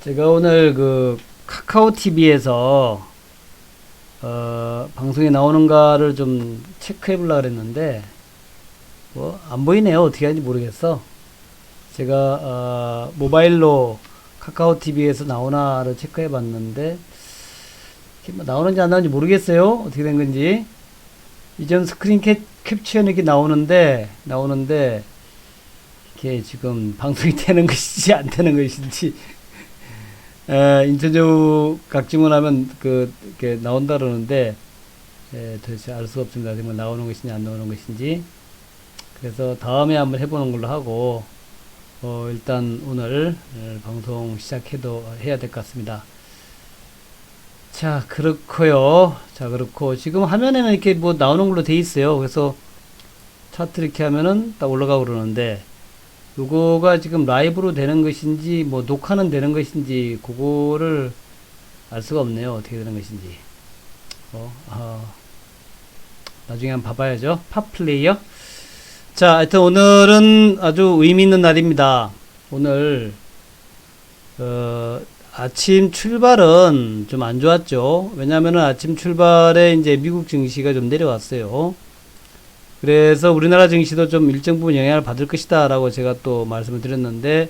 제가 오늘 카카오 TV에서 방송에 나오는가를 좀 체크해 보려고 그랬는데 뭐 안 보이네요. 어떻게 하는지 모르겠어. 제가 모바일로 카카오 TV에서 나오나를 체크해 봤는데 뭐 나오는지 안 나오는지 모르겠어요. 어떻게 된 건지. 이전 스크린 캡처는 이렇게 나오는데 이게 지금 방송이 되는 것인지 안 되는 것인지 인터뷰 각질문하면 이렇게 나온다 그러는데 도대체 알 수가 없습니다. 정말 나오는 것인지 안 나오는 것인지. 그래서 다음에 한번 해보는 걸로 하고 일단 오늘 방송 해야 될 것 같습니다. 자, 그렇고요. 자, 그렇고 지금 화면에는 이렇게 뭐 나오는 걸로 돼 있어요. 그래서 차트 이렇게 하면은 딱 올라가고 그러는데 요거가 지금 라이브로 되는 것인지 뭐 녹화는 되는 것인지 그거를 알 수가 없네요. 어떻게 되는 것인지. 나중에 한번 봐봐야죠. 팝플레이어. 자, 하여튼 오늘은 아주 의미 있는 날입니다. 오늘 아침 출발은 좀 안 좋았죠. 왜냐면은 아침 출발에 이제 미국 증시가 좀 내려왔어요. 그래서 우리나라 증시도 좀 일정 부분 영향을 받을 것이다 라고 제가 또 말씀을 드렸는데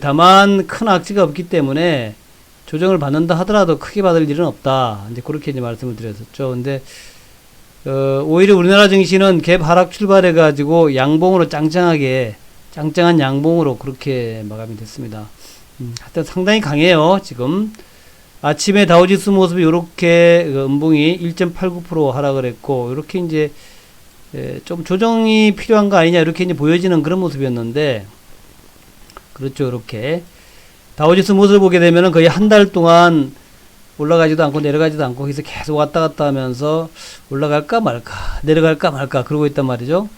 다만 큰 악재가 없기 때문에 조정을 받는다 하더라도 크게 받을 일은 없다, 이제 그렇게 이제 말씀을 드렸었죠. 근데 오히려 우리나라 증시는 갭 하락 출발해 가지고 양봉으로 짱짱한 양봉으로 그렇게 마감이 됐습니다. 하여튼 상당히 강해요. 지금 아침에 다우지수 모습이 요렇게 음봉이 1.89% 하락을 했고, 요렇게 이제 좀 조정이 필요한 거 아니냐 이렇게 이제 보여지는 그런 모습이었는데, 그렇죠. 이렇게 다우지수 모습을 보게 되면은 거의 한 달 동안 올라가지도 않고 내려가지도 않고 그래서 계속 왔다 갔다 하면서 올라갈까 말까 내려갈까 말까 그러고 있단 말이죠.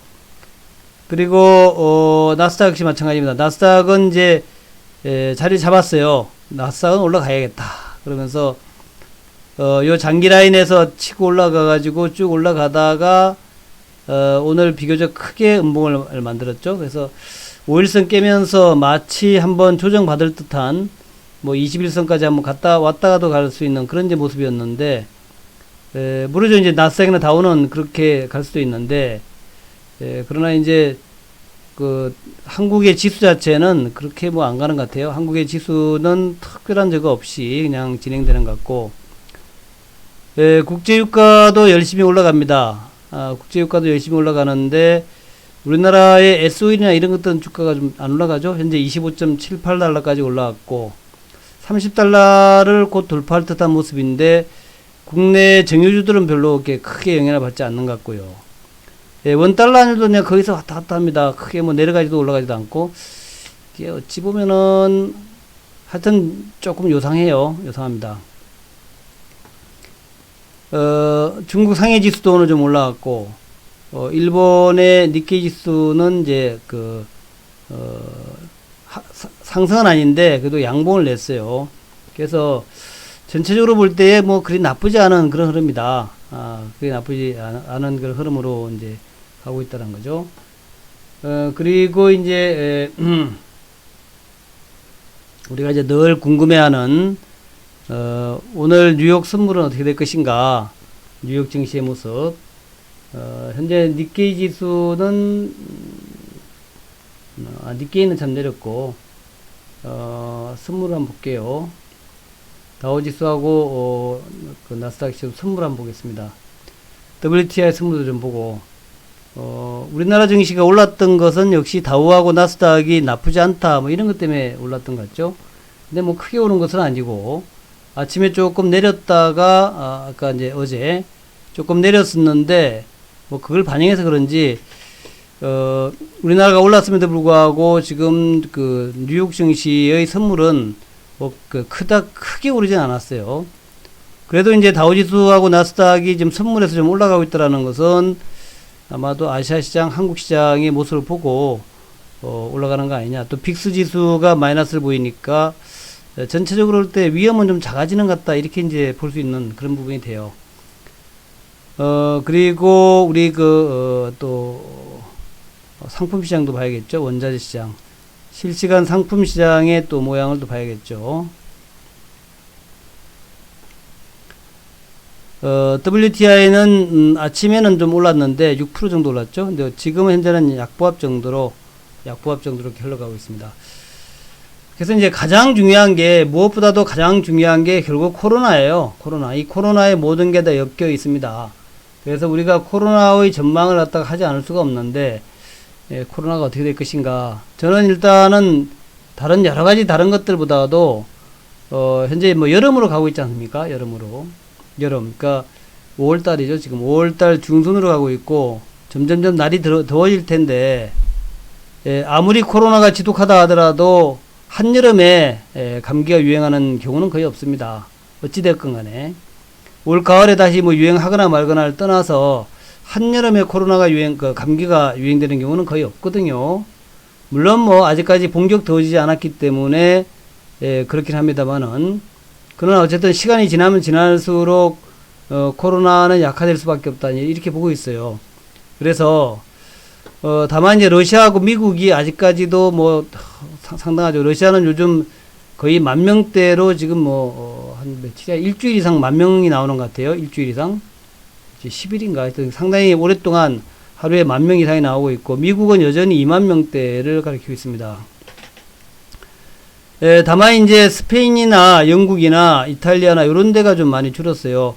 그리고 나스닥 역시 마찬가지입니다. 나스닥은 이제 자리 잡았어요. 나스닥은 올라가야겠다 그러면서 요 장기 라인에서 치고 올라가 가지고 쭉 올라가다가 오늘 비교적 크게 음봉을 만들었죠. 그래서 5일선 깨면서 마치 한번 조정받을 듯한 뭐 21선까지 한번 왔다가도 갈 수 있는 그런 이제 모습이었는데, 물론 이제 나스닥이나 다우는 그렇게 갈 수도 있는데, 그러나 이제 한국의 지수 자체는 그렇게 뭐 안 가는 것 같아요. 한국의 지수는 특별한 적 없이 그냥 진행되는 것 같고, 국제유가도 열심히 올라갑니다. 국제유가도 열심히 올라가는데, 우리나라의 SOE나 이런 것들은 주가가 좀 안 올라가죠. 현재 25.78달러까지 올라왔고, 30달러를 곧 돌파할 듯한 모습인데, 국내 정유주들은 별로 이렇게 크게 영향을 받지 않는 것 같고요. 원달러율도 그냥 거기서 왔다 갔다 합니다. 크게 뭐 내려가지도 올라가지도 않고, 이게 어찌 보면은 하여튼 조금 요상합니다. 중국 상해 지수도 오늘 좀 올라갔고, 일본의 니케이 지수는 이제 상승은 아닌데 그래도 양봉을 냈어요. 그래서 전체적으로 볼 때 뭐 그리 나쁘지 않은 그런 흐름이다. 그리 나쁘지 않은 그런 흐름으로 이제 가고 있다는 거죠. 그리고 이제 우리가 이제 늘 궁금해하는 오늘 뉴욕 선물은 어떻게 될 것인가? 뉴욕 증시의 모습. 현재 니케이 지수는 니케이는 참 내렸고, 선물 한번 볼게요. 다우지수하고 나스닥 지수 선물 한번 보겠습니다. WTI 선물도 좀 보고, 우리나라 증시가 올랐던 것은 역시 다우하고 나스닥이 나쁘지 않다 뭐 이런 것 때문에 올랐던 것 같죠. 근데 뭐 크게 오른 것은 아니고, 아침에 조금 내렸다가 아까 이제 어제 조금 내렸었는데 뭐 그걸 반영해서 그런지 우리나라가 올랐음에도 불구하고 지금 뉴욕 증시의 선물은 뭐 크게 오르진 않았어요. 그래도 이제 다우지수하고 나스닥이 지금 선물에서 좀 올라가고 있다라는 것은 아마도 아시아 시장, 한국 시장의 모습을 보고 올라가는 거 아니냐. 또 빅스 지수가 마이너스를 보이니까 전체적으로 볼 때 위험은 좀 작아지는 것 같다, 이렇게 이제 볼 수 있는 그런 부분이 돼요. 그리고 우리 또 상품 시장도 봐야겠죠. 원자재 시장. 실시간 상품 시장의 또 모양을 또 봐야겠죠. WTI는 아침에는 좀 올랐는데 6% 정도 올랐죠. 근데 지금은 현재는 약보합 정도로 이렇게 흘러가고 있습니다. 그래서 이제 가장 중요한 게, 무엇보다도 가장 중요한 게 결국 코로나예요. 이 코로나에 모든 게 다 엮여 있습니다. 그래서 우리가 코로나의 전망을 갖다가 하지 않을 수가 없는데, 코로나가 어떻게 될 것인가. 저는 일단은 여러 가지 다른 것들보다도, 현재 뭐 여름으로 가고 있지 않습니까? 여름. 그러니까 5월달이죠. 지금 5월달 중순으로 가고 있고, 점점점 날이 더워질 텐데, 아무리 코로나가 지독하다 하더라도 한여름에 감기가 유행하는 경우는 거의 없습니다. 어찌됐건 간에. 올 가을에 다시 뭐 유행하거나 말거나를 떠나서 한여름에 감기가 유행되는 경우는 거의 없거든요. 물론 뭐 아직까지 본격 더워지지 않았기 때문에 그렇긴 합니다만은, 그러나 어쨌든 시간이 지나면 지날수록 코로나는 약화될 수밖에 없다, 이렇게 보고 있어요. 그래서 다만 이제 러시아하고 미국이 아직까지도 뭐 상당하죠. 러시아는 요즘 거의 10,000명대로 지금 한 며칠이야, 일주일 이상 10,000명이 나오는 것 같아요. 일주일 이상. 이제 10일인가 상당히 오랫동안 하루에 10,000명 이상이 나오고 있고, 미국은 여전히 20,000명대를 가리키고 있습니다. 다만 이제 스페인이나 영국이나 이탈리아나 이런 데가 좀 많이 줄었어요.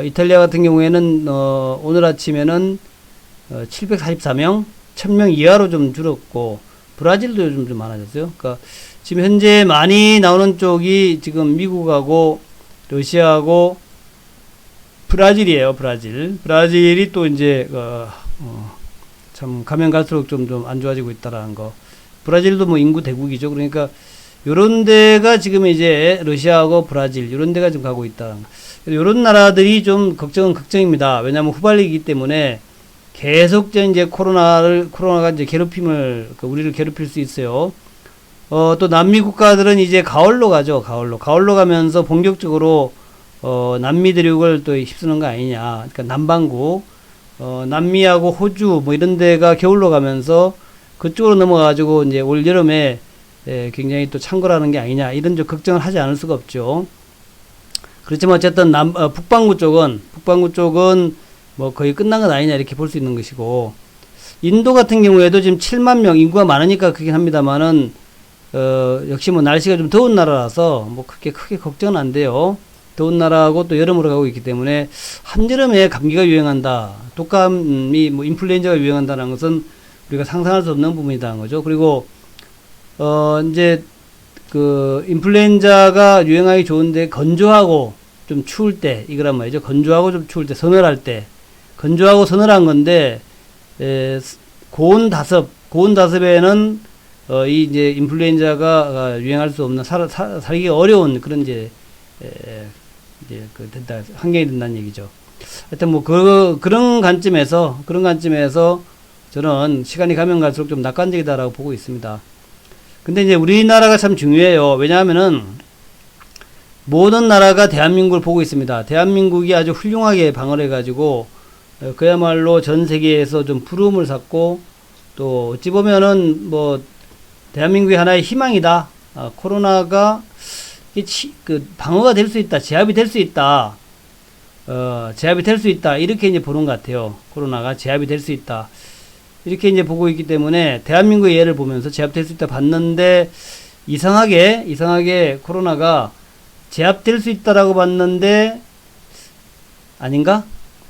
이탈리아 같은 경우에는 오늘 아침에는 744명, 1,000명 이하로 좀 줄었고, 브라질도 요즘 좀 많아졌어요. 그러니까 지금 현재 많이 나오는 쪽이 지금 미국하고 러시아하고 브라질이에요. 브라질이 또 이제 참 가면 갈수록 좀 안 좋아지고 있다라는 거. 브라질도 뭐 인구 대국이죠. 그러니까 요런 데가 지금 이제 러시아하고 브라질 요런 데가 좀 가고 있다. 요런 나라들이 좀 걱정입니다. 왜냐하면 후발리기 때문에 계속 이제 코로나가 이제 우리를 괴롭힐 수 있어요. 또 남미 국가들은 이제 가을로 가죠. 가을로 가면서 본격적으로 남미 대륙을 또 휩쓰는 거 아니냐. 그러니까 남반구, 남미하고 호주 뭐 이런 데가 겨울로 가면서 그쪽으로 넘어가가지고 이제 올 여름에 굉장히 또 창궐하는 게 아니냐, 이런 좀 걱정을 하지 않을 수가 없죠. 그렇지만 어쨌든 북반구 쪽은 뭐 거의 끝난 건 아니냐, 이렇게 볼 수 있는 것이고, 인도 같은 경우에도 지금 7만 명, 인구가 많으니까 그렇긴 합니다만은 역시 뭐 날씨가 좀 더운 나라라서 뭐 크게 걱정은 안 돼요. 더운 나라하고 또 여름으로 가고 있기 때문에 한여름에 감기가 유행한다, 독감이 뭐 인플루엔자가 유행한다는 것은 우리가 상상할 수 없는 부분이라는 거죠. 그리고 이제 인플루엔자가 유행하기 좋은데 건조하고 좀 추울 때, 이거란 말이죠. 건조하고 좀 추울 때, 서늘할 때, 건조하고 서늘한 건데, 고온 다습에는 이 이제 인플루엔자가 유행할 수 없는, 살기 어려운 그런 환경이 된다는 얘기죠. 하여튼 뭐 그런 관점에서 저는 시간이 가면 갈수록 좀 낙관적이다라고 보고 있습니다. 근데 이제 우리나라가 참 중요해요. 왜냐하면은 모든 나라가 대한민국을 보고 있습니다. 대한민국이 아주 훌륭하게 방어를 해가지고 그야말로 전 세계에서 좀 부름을 샀고, 또 어찌 보면은 뭐 대한민국의 하나의 희망이다. 코로나가 방어가 될 수 있다, 제압이 될 수 있다, 이렇게 이제 보는 것 같아요. 코로나가 제압이 될 수 있다, 이렇게 이제 보고 있기 때문에 대한민국의 예를 보면서 제압될 수 있다 봤는데, 이상하게 코로나가 제압될 수 있다라고 봤는데 아닌가?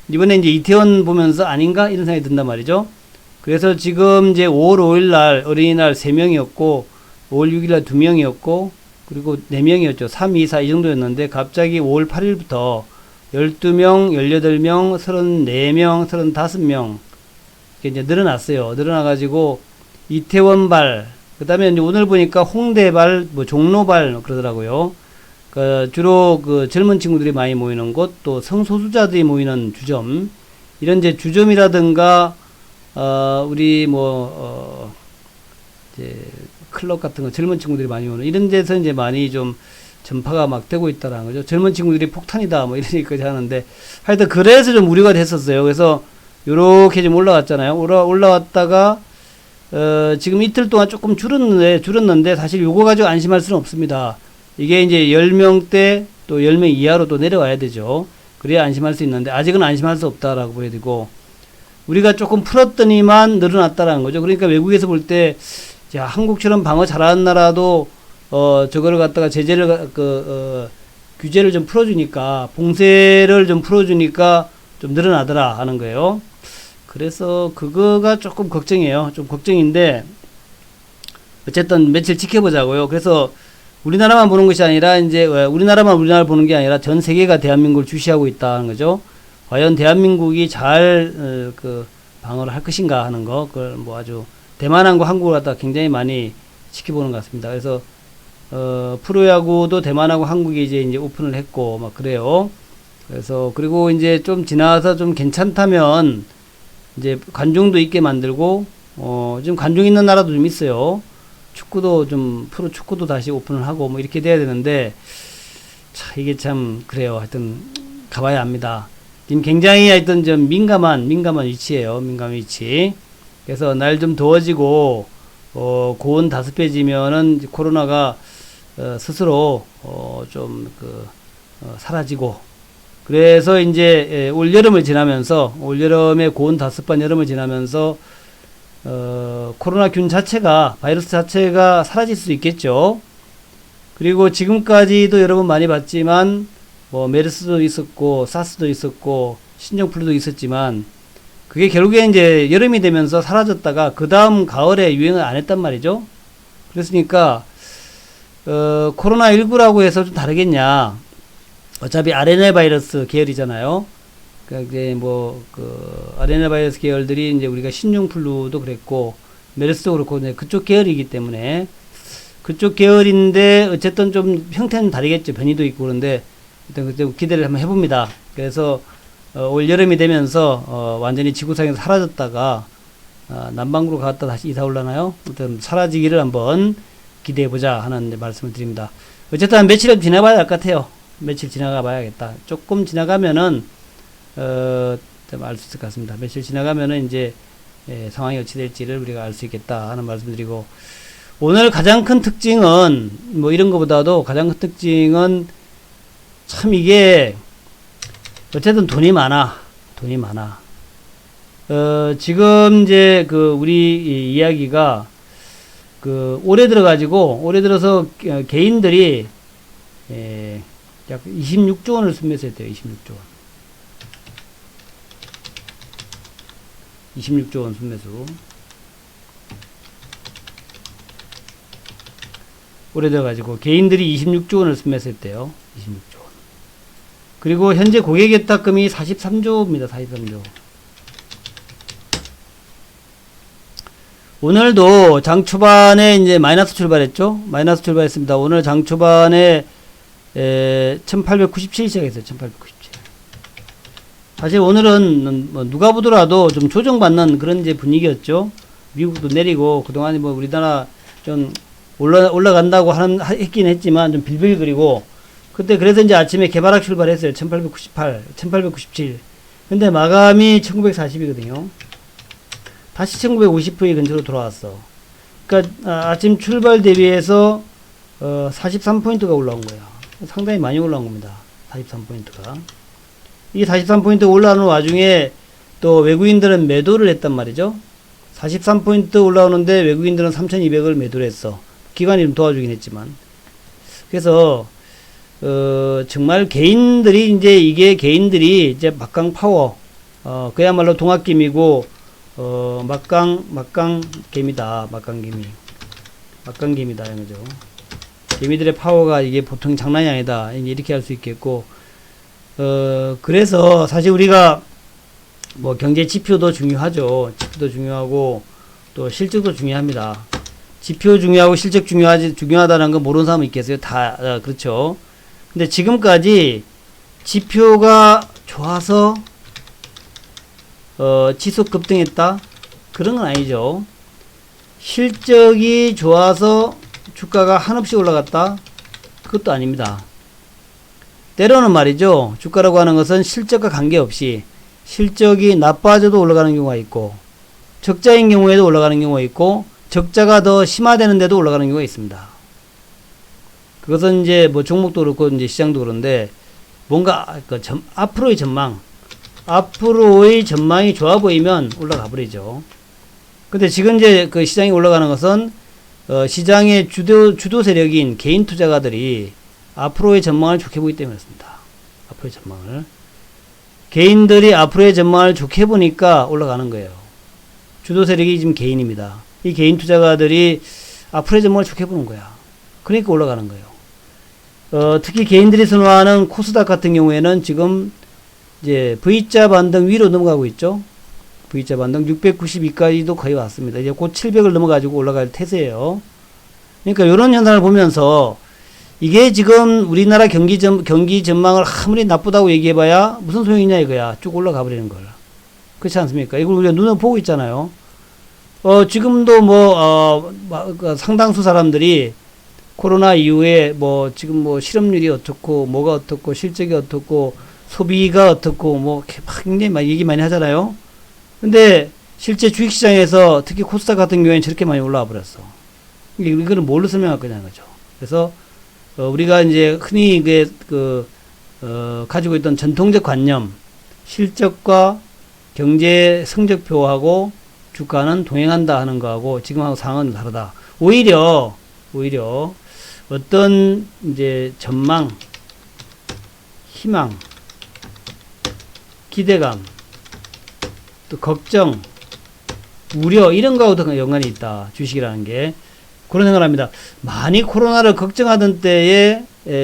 이번에 이제 이태원 보면서 아닌가? 이런 생각이 든단 말이죠. 그래서 지금 이제 5월 5일 날 어린이날 3명이었고, 5월 6일 날 2명이었고, 그리고 4명이었죠. 3, 2, 4 이 정도였는데, 갑자기 5월 8일부터 12명, 18명, 34명, 35명 이제 늘어났어요. 늘어나가지고 이태원발, 그 다음에 이제 오늘 보니까 홍대발, 뭐 종로발 그러더라고요. 주로 젊은 친구들이 많이 모이는 곳, 또 성소수자들이 모이는 주점, 이런 이제 주점이라든가 우리 이제 클럽 같은 거, 젊은 친구들이 많이 오는 이런 데서 이제 많이 좀 전파가 막 되고 있다라는 거죠. 젊은 친구들이 폭탄이다 뭐 이런 얘기까지 하는데, 하여튼 그래서 좀 우려가 됐었어요. 그래서 요렇게 좀 올라왔잖아요. 올라왔다가 지금 이틀 동안 조금 줄었는데 사실 요거 가지고 안심할 수는 없습니다. 이게 이제 10명대 또 10명 이하로 또 내려와야 되죠. 그래야 안심할 수 있는데 아직은 안심할 수 없다라고 보여야 되고, 우리가 조금 풀었더니만 늘어났다라는 거죠. 그러니까 외국에서 볼 때 자, 한국처럼 방어 잘하는 나라도 저거를 갖다가 제재를 규제를 좀 풀어주니까, 봉쇄를 좀 풀어주니까 좀 늘어나더라 하는 거예요. 그래서 그거가 조금 걱정이에요. 좀 걱정인데 어쨌든 며칠 지켜보자고요. 그래서 우리나라만 보는 것이 아니라 이제 우리나라를 보는 게 아니라 전 세계가 대한민국을 주시하고 있다는 거죠. 과연 대한민국이 잘 방어를 할 것인가 하는 거, 그걸 뭐 아주 대만하고 한국을 갖다 굉장히 많이 지켜보는 것 같습니다. 그래서 프로야구도 대만하고 한국이 이제 오픈을 했고 막 그래요. 그래서 그리고 이제 좀 지나서 좀 괜찮다면 이제 관중도 있게 만들고, 지금 관중 있는 나라도 좀 있어요. 축구도 좀, 프로 축구도 다시 오픈을 하고 뭐 이렇게 돼야 되는데, 자, 이게 참, 그래요. 하여튼, 가봐야 합니다. 지금 굉장히 하여튼 좀 민감한 위치예요. 민감한 위치. 그래서 날 좀 더워지고, 고온 다습해지면은 코로나가, 스스로, 사라지고, 그래서 이제 올여름을 지나면서, 올여름의 고온 다습한 여름을 지나면서 코로나균 자체가, 바이러스 자체가 사라질 수 있겠죠. 그리고 지금까지도 여러분 많이 봤지만 뭐 메르스도 있었고 사스도 있었고 신종플루도 있었지만, 그게 결국에 이제 여름이 되면서 사라졌다가 그 다음 가을에 유행을 안 했단 말이죠. 그랬으니까 코로나19라고 해서 좀 다르겠냐. 어차피 RNA 바이러스 계열이잖아요. 그러니까 RNA 바이러스 계열들이 이제 우리가 신종플루도 그랬고, 메르스도 그렇고, 이제 그쪽 계열이기 때문에, 그쪽 계열인데, 어쨌든 좀 형태는 다르겠죠. 변이도 있고 그런데, 일단 그때 기대를 한번 해봅니다. 그래서, 올 여름이 되면서, 완전히 지구상에서 사라졌다가, 남반구로 갔다 다시 이사 올라나요? 일단 사라지기를 한번 기대해보자 하는 말씀을 드립니다. 어쨌든 한 며칠 지나봐야 할 것 같아요. 며칠 지나가 봐야겠다. 조금 지나가면은 좀 알 수 있을 것 같습니다. 며칠 지나가면은 이제 상황이 어찌 될지를 우리가 알 수 있겠다 하는 말씀드리고, 오늘 가장 큰 특징은 뭐 이런 것보다도 가장 큰 특징은 참 이게 어쨌든 돈이 많아. 지금 이제 우리 이야기가 올해 들어서 개인들이 약 26조 원을 순매수했대요. 26조 원. 26조 원 순매수. 올해 들어가지고 개인들이 26조 원을 순매수했대요. 26조 원. 그리고 현재 고객예탁금이 43조입니다. 43조. 오늘도 장 초반에 이제 마이너스 출발했죠. 마이너스 출발했습니다. 오늘 장 초반에 1897 시작했어요. 1897. 사실 오늘은 뭐 누가 보더라도 좀 조정받는 그런 이제 분위기였죠. 미국도 내리고 그동안에 뭐 우리나라 좀 올라간다고 했긴 했지만 좀 빌빌거리고, 그때 그래서 이제 아침에 개발학 출발했어요. 1898, 1897. 근데 마감이 1940이거든요. 다시 1950V 근처로 돌아왔어. 그러니까 아침 출발 대비해서 43포인트가 올라온 거야. 상당히 많이 올라온 겁니다. 43포인트가. 이 43포인트 올라오는 와중에 또 외국인들은 매도를 했단 말이죠. 43포인트 올라오는데 외국인들은 3200을 매도를 했어. 기관이 좀 도와주긴 했지만. 그래서 정말 개인들이 이제 막강 파워, 그야말로 동학개미고 막강개미다. 막강개미다 이거죠. 개미들의 파워가 이게 보통 장난이 아니다. 이렇게 할 수 있겠고, 그래서 사실 우리가 뭐 경제 지표도 중요하죠. 지표도 중요하고 또 실적도 중요합니다. 지표 중요하고 실적 중요하다는 거 모르는 사람은 있겠어요? 다 그렇죠. 근데 지금까지 지표가 좋아서 지속 급등했다? 그런 건 아니죠. 실적이 좋아서 주가가 한없이 올라갔다? 그것도 아닙니다. 때로는 말이죠. 주가라고 하는 것은 실적과 관계없이 실적이 나빠져도 올라가는 경우가 있고, 적자인 경우에도 올라가는 경우가 있고, 적자가 더 심화되는데도 올라가는 경우가 있습니다. 그것은 이제 뭐 종목도 그렇고, 이제 시장도 그런데, 뭔가, 앞으로의 전망이 좋아 보이면 올라가 버리죠. 근데 지금 이제 그 시장이 올라가는 것은, 시장의 주도 세력인 개인 투자가들이 앞으로의 전망을 좋게 보기 때문에 그렇습니다. 앞으로의 전망을. 개인들이 앞으로의 전망을 좋게 보니까 올라가는 거예요. 주도 세력이 지금 개인입니다. 이 개인 투자가들이 앞으로의 전망을 좋게 보는 거야. 그러니까 올라가는 거예요. 특히 개인들이 선호하는 코스닥 같은 경우에는 지금 이제 V자 반등 위로 넘어가고 있죠. V자 반등 692까지도 거의 왔습니다. 이제 곧 700을 넘어가지고 올라갈 태세예요. 그러니까 이런 현상을 보면서 이게 지금 우리나라 경기 전망을 아무리 나쁘다고 얘기해봐야 무슨 소용이냐 이거야. 쭉 올라가 버리는 걸. 그렇지 않습니까? 이걸 우리가 눈으로 보고 있잖아요. 지금도 상당수 사람들이 코로나 이후에 지금 실업률이 어떻고, 뭐가 어떻고, 실적이 어떻고, 소비가 어떻고, 굉장히 얘기 많이 하잖아요. 근데 실제 주식시장에서 특히 코스닥 같은 경우에는 저렇게 많이 올라와 버렸어. 이거는 뭘로 설명할 거냐는 거죠. 그래서, 우리가 이제 흔히 가지고 있던 전통적 관념, 실적과 경제 성적표하고 주가는 동행한다 하는 거하고 지금하고 상황은 다르다. 오히려 어떤 이제 전망, 희망, 기대감, 또 걱정, 우려 이런 거하고도 연관이 있다. 주식이라는 게. 그런 생각을 합니다. 많이 코로나를 걱정하던 때에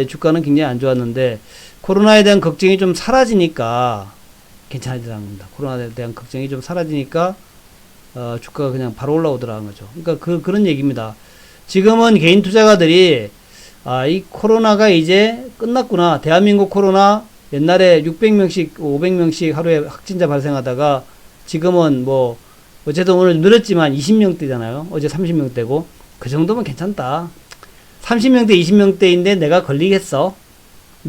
주가는 굉장히 안 좋았는데 코로나에 대한 걱정이 좀 사라지니까 괜찮아지더라는 겁니다. 코로나에 대한 걱정이 좀 사라지니까 주가가 그냥 바로 올라오더라는 거죠. 그러니까 그런 얘기입니다. 지금은 개인 투자가들이 이 코로나가 이제 끝났구나. 대한민국 코로나 옛날에 600명씩 500명씩 하루에 확진자 발생하다가 지금은 어쨌든 오늘 늘었지만 20명대잖아요. 어제 30명대고 그 정도면 괜찮다. 30명대 20명대인데 내가 걸리겠어?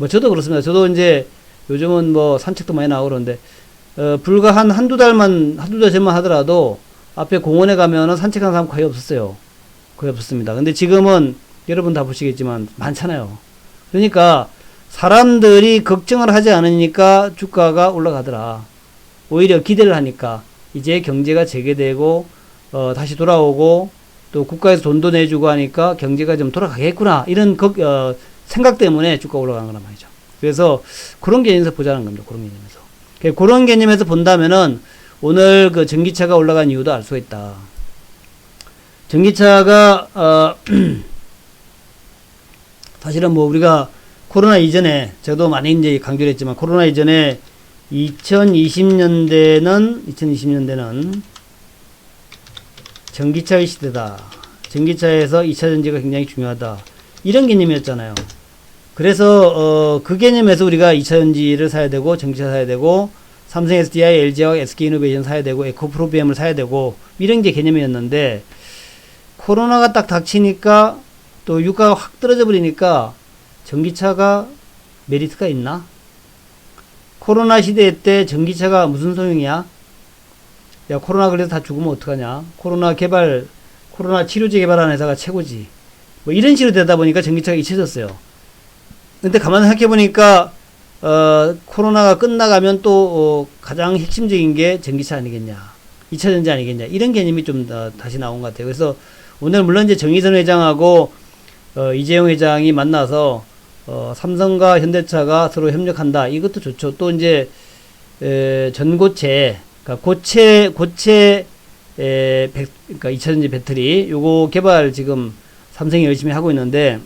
저도 그렇습니다. 저도 이제 요즘은 산책도 많이 나오고 그러는데 불과 한두 달 전만 하더라도 앞에 공원에 가면은 산책하는 사람 거의 없었어요. 거의 없었습니다. 근데 지금은 여러분 다 보시겠지만 많잖아요. 그러니까 사람들이 걱정을 하지 않으니까 주가가 올라가더라. 오히려 기대를 하니까 이제 경제가 재개되고 다시 돌아오고 또 국가에서 돈도 내주고 하니까 경제가 좀 돌아가겠구나 이런 생각 때문에 주가가 올라가는 거란 말이죠. 그래서 그런 개념에서 보자는 겁니다. 그런 개념에서. 그런 개념에서 본다면은 오늘 전기차가 올라간 이유도 알 수가 있다. 전기차가 사실은 우리가 코로나 이전에 저도 많이 이제 강조를 했지만 코로나 이전에 2020년대는 전기차의 시대다. 전기차에서 2차 전지가 굉장히 중요하다. 이런 개념이었잖아요. 그래서 그 개념에서 우리가 2차 전지를 사야 되고 전기차 사야 되고 삼성 SDI, LG화학, SK이노베이션 사야 되고 에코프로비엠을 사야 되고 이런 게 개념이었는데 코로나가 딱 닥치니까 또 유가가 확 떨어져 버리니까 전기차가 메리트가 있나? 코로나 시대 때 전기차가 무슨 소용이야? 야, 코로나 걸려서 다 죽으면 어떡하냐? 코로나 치료제 개발하는 회사가 최고지. 이런 식으로 되다 보니까 전기차가 잊혀졌어요. 근데 가만히 생각해보니까, 코로나가 끝나가면 또, 가장 핵심적인 게 전기차 아니겠냐. 2차 전지 아니겠냐. 이런 개념이 좀 다시 나온 것 같아요. 그래서 오늘 물론 이제 정의선 회장하고, 이재용 회장이 만나서, 삼성과 현대차가 서로 협력한다. 이것도 좋죠. 또 이제, 전고체, 그러니까 그러니까 2차전지 배터리, 요거 개발 지금 삼성이 열심히 하고 있는데,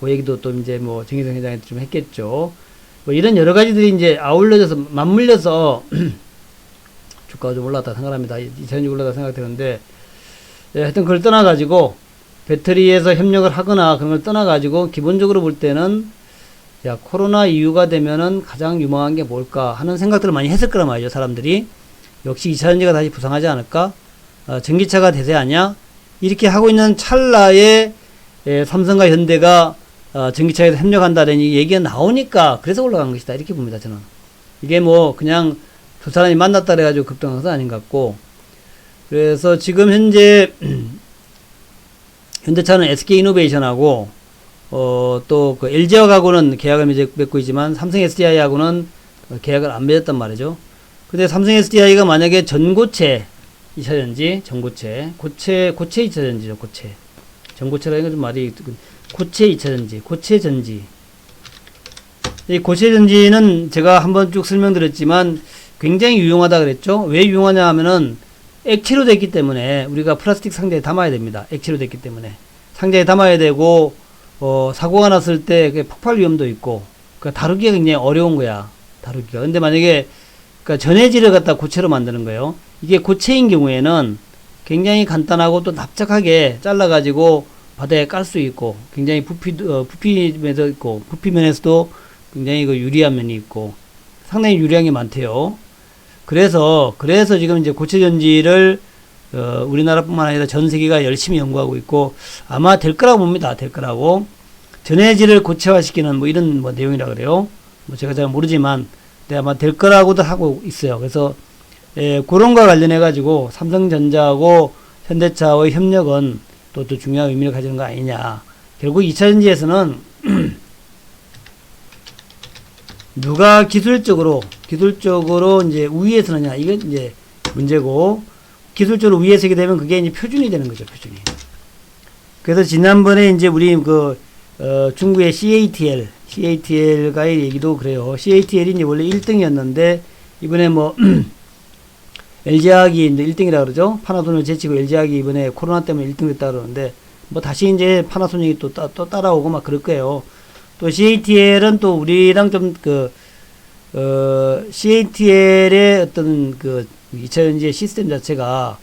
그 얘기도 또 이제 정의성 회장한테 좀 했겠죠. 이런 여러 가지들이 이제 맞물려서, 주가가 좀 올랐다 생각합니다. 2차전지 올랐다 생각되는데, 하여튼 그걸 떠나가지고, 배터리에서 협력을 하거나 그런 걸 떠나가지고, 기본적으로 볼 때는, 코로나 이후가 되면은 가장 유망한 게 뭘까 하는 생각들을 많이 했을 거란 말이죠, 사람들이. 역시 2차전지가 다시 부상하지 않을까? 전기차가 대세 아니야? 이렇게 하고 있는 찰나에 삼성과 현대가 전기차에서 협력한다는 얘기가 나오니까 그래서 올라간 것이다. 이렇게 봅니다, 저는. 이게 그냥 두 사람이 만났다 그래가지고 급등한 것은 아닌 것 같고, 그래서 지금 현재 현대차는 SK이노베이션하고 또 그 LG화학하고는 계약을 맺고 있지만 삼성 SDI하고는 계약을 안 맺었단 말이죠. 근데 삼성 SDI가 만약에 전고체 2차전지, 전고체, 고체 2차전지죠, 고체. 전고체라는 건 좀 말이, 고체 2차전지, 고체전지. 이 고체전지는 제가 한번 쭉 설명드렸지만 굉장히 유용하다 그랬죠. 왜 유용하냐 하면은 액체로 됐기 때문에 우리가 플라스틱 상자에 담아야 됩니다. 액체로 됐기 때문에. 상자에 담아야 되고, 사고가 났을 때 폭발 위험도 있고, 그러니까 다루기가 굉장히 어려운 거야. 다루기가. 근데 만약에, 그러니까 전해질을 갖다 고체로 만드는 거예요. 이게 고체인 경우에는 굉장히 간단하고 또 납작하게 잘라가지고 바다에 깔 수 있고, 굉장히 부피면에서 있고, 부피면에서도 굉장히 그 유리한 면이 있고, 상당히 유리한 게 많대요. 그래서 지금 이제 고체전지를 우리나라뿐만 아니라 전 세계가 열심히 연구하고 있고 아마 될 거라고 봅니다. 될 거라고. 전해질을 고체화시키는 뭐 이런 뭐 내용이라 그래요. 뭐 제가 잘 모르지만 네, 아마 될 거라고도 하고 있어요. 그래서 그런 거 관련해 가지고 삼성전자하고 현대차의 협력은 또 중요한 의미를 가지는 거 아니냐. 결국 2차전지에서는 누가 기술적으로 이제 우위에 서느냐 이게 이제 문제고, 기술적으로 위에 서게 되면 그게 이제 표준이 되는 거죠, 표준이. 그래서 지난번에 이제 우리 중국의 CATL과의 얘기도 그래요. CATL이 이제 원래 1등이었는데 이번에 뭐 LG화학이 이제 1등이라 그러죠. 파나소닉을 제치고 LG화학이 이번에 코로나 때문에 1등 됐다 그러는데 뭐 다시 이제 파나소닉이 또 따라오고 막 그럴 거예요. 또 CATL은 또 우리랑 좀 CATL의 어떤 2차전지의 시스템 자체가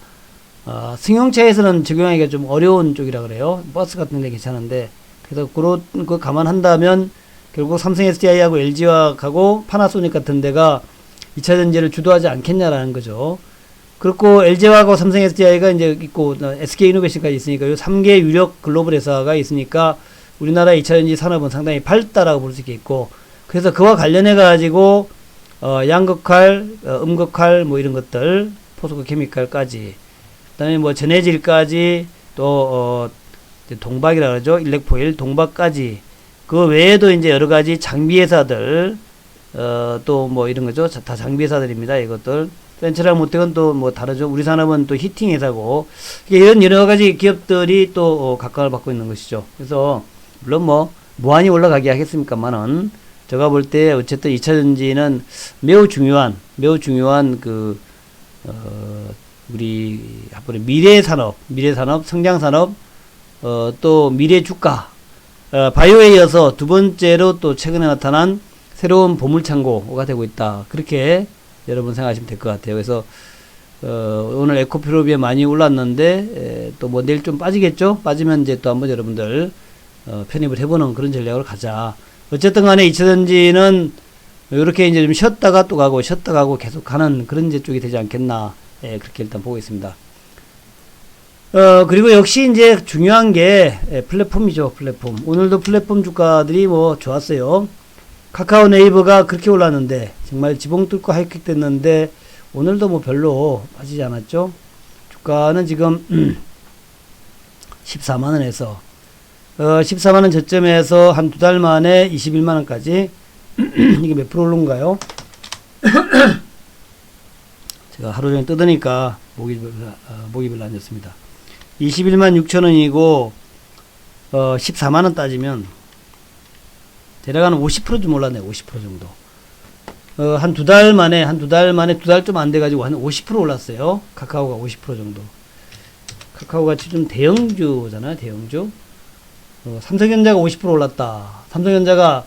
승용차에서는 적용하기가 좀 어려운 쪽이라 그래요. 버스 같은 데 괜찮은데, 그래서 그런 거 감안한다면 결국 삼성 SDI하고 LG화학하고 파나소닉 같은 데가 2차전지를 주도하지 않겠냐라는 거죠. 그렇고 LG화학하고 삼성 SDI가 이제 있고 SK이노베이션까지 있으니까 이 3개 유력 글로벌 회사가 있으니까 우리나라 2차전지 산업은 상당히 밝다라고 볼 수 있겠고, 그래서 그와 관련해 가지고 양극활, 음극활 뭐 이런 것들, 포스코 케미칼까지, 그다음에 뭐 전해질까지, 또 동박이라 그러죠. 일렉포일, 동박까지, 그 외에도 이제 여러 가지 장비 회사들, 또 뭐 이런 거죠. 다 장비 회사들입니다. 이것들. 센트럴 모텍은 또 뭐 다르죠. 우리 산업은 또 히팅 회사고, 이런 여러 가지 기업들이 또 각광을 받고 있는 것이죠. 그래서 물론 뭐 무한히 올라가게 하겠습니까만은 제가 볼 때 어쨌든 2차전지는 매우 중요한 우리 앞으로 미래 산업, 성장 산업, 또 미래 주가, 바이오에 이어서 두 번째로 또 최근에 나타난 새로운 보물창고가 되고 있다. 그렇게 여러분 생각하시면 될 것 같아요. 그래서 오늘 에코프로비에 많이 올랐는데 또 뭐 내일 좀 빠지겠죠? 빠지면 이제 또 한번 여러분들 편입을 해보는 그런 전략으로 가자. 어쨌든 간에 2차전지는 이렇게 이제 좀 쉬었다가 또 가고 계속 가는 그런 이제 쪽이 되지 않겠나. 그렇게 일단 보고 있습니다. 그리고 역시 이제 중요한 게 플랫폼이죠, 플랫폼. 오늘도 플랫폼 주가들이 뭐 좋았어요. 카카오 네이버가 그렇게 올랐는데, 정말 지붕 뚫고 하이킥 됐는데, 오늘도 뭐 별로 빠지지 않았죠. 주가는 지금 14만원에서 14만원 저점에서 한 두 달 만에 21만원까지 이게 몇 프로 오른가요? 제가 하루 종일 뜯으니까 목이 별로 안 좋습니다. 21만 6천원이고 14만원 따지면 대략 한 50%좀 올랐네요. 50% 정도. 한 두 달 만에 두 달 좀 안 돼가지고 한 50% 올랐어요. 카카오가 50% 정도. 카카오가 지금 대형주잖아요. 대형주. 삼성전자가 50% 올랐다. 삼성전자가